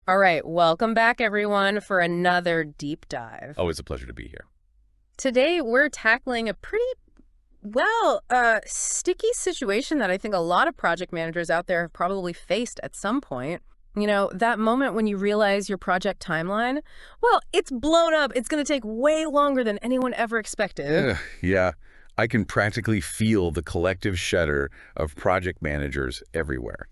All right, welcome back, everyone, for another deep dive. Always a pleasure to be here. Today, we're tackling a pretty, sticky situation that I think a lot of project managers out there have probably faced at some point. You know, that moment when you realize your project timeline, well, it's blown up. It's going to take way longer than anyone ever expected. Yeah, I can practically feel the collective shudder of project managers everywhere.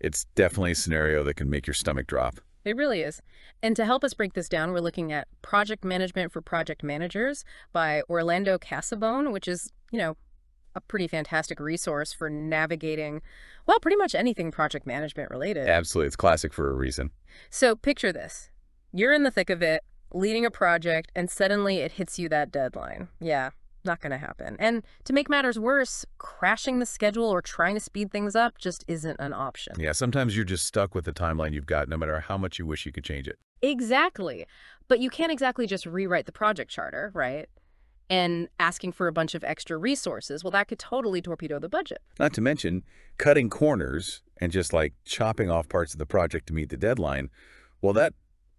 It's definitely a scenario that can make your stomach drop. It really is. And to help us break this down, we're looking at Project Management for Project Managers by Orlando Casabone, which is, a pretty fantastic resource for navigating, well, pretty much anything project management related. Absolutely, it's classic for a reason. So picture this. You're in the thick of it, leading a project, and suddenly it hits you that deadline. Yeah, not going to happen. And to make matters worse, crashing the schedule or trying to speed things up just isn't an option. Yeah, sometimes you're just stuck with the timeline you've got, no matter how much you wish you could change it. Exactly. But you can't exactly just rewrite the project charter, right? And asking for a bunch of extra resources, well, that could totally torpedo the budget. Not to mention cutting corners and just like chopping off parts of the project to meet the deadline. Well, that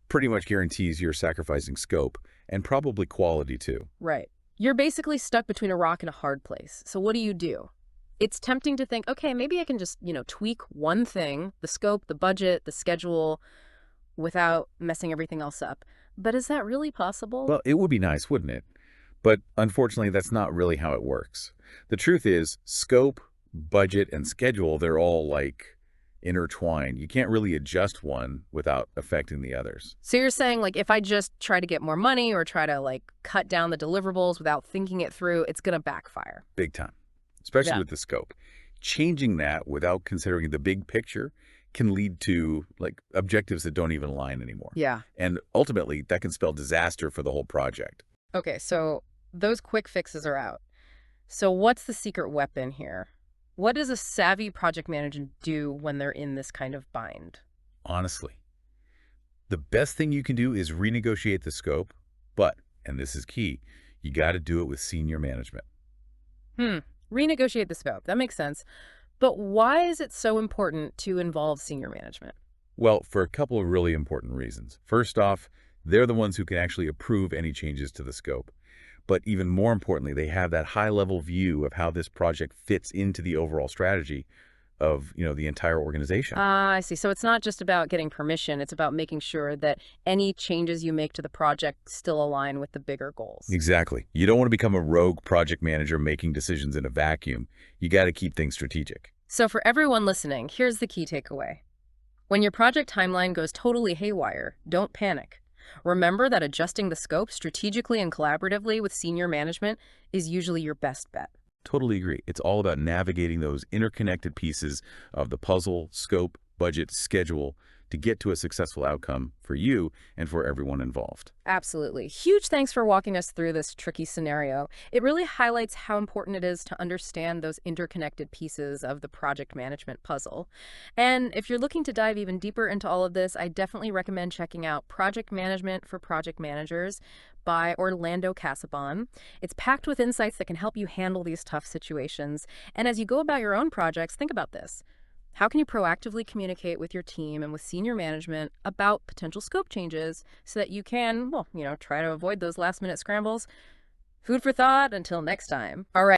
pretty much guarantees you're sacrificing scope and probably quality too. Right. You're basically stuck between a rock and a hard place. So what do? It's tempting to think, okay, maybe I can just, tweak one thing, the scope, the budget, the schedule, without messing everything else up. But is that really possible? Well, it would be nice, wouldn't it? But unfortunately, that's not really how it works. The truth is, scope, budget, and schedule, they're all like intertwined. You can't really adjust one without affecting the others. So you're saying, like, if I just try to get more money or try to, like, cut down the deliverables without thinking it through, it's going to backfire. Big time, especially Yeah. with the scope. Changing that without considering the big picture can lead to like objectives that don't even align anymore. Yeah. And ultimately, that can spell disaster for the whole project. Okay, so those quick fixes are out. So what's the secret weapon here? What does a savvy project manager do when they're in this kind of bind? Honestly, the best thing you can do is renegotiate the scope, but, and this is key, you got to do it with senior management. Renegotiate the scope. That makes sense. But why is it so important to involve senior management? Well, for a couple of really important reasons. First off, they're the ones who can actually approve any changes to the scope. But even more importantly, they have that high-level view of how this project fits into the overall strategy of, the entire organization. Ah, I see. So it's not just about getting permission. It's about making sure that any changes you make to the project still align with the bigger goals. Exactly. You don't want to become a rogue project manager making decisions in a vacuum. You got to keep things strategic. So for everyone listening, here's the key takeaway. When your project timeline goes totally haywire, don't panic. Remember that adjusting the scope strategically and collaboratively with senior management is usually your best bet. Totally agree. It's all about navigating those interconnected pieces of the puzzle, scope, budget, schedule to get to a successful outcome for you and for everyone involved. Absolutely. Huge thanks for walking us through this tricky scenario. It really highlights how important it is to understand those interconnected pieces of the project management puzzle. And if you're looking to dive even deeper into all of this, I definitely recommend checking out Project Management for Project Managers by Orlando Casabone. It's packed with insights that can help you handle these tough situations. And as you go about your own projects, think about this. How can you proactively communicate with your team and with senior management about potential scope changes so that you can, try to avoid those last-minute scrambles? Food for thought until next time. All right.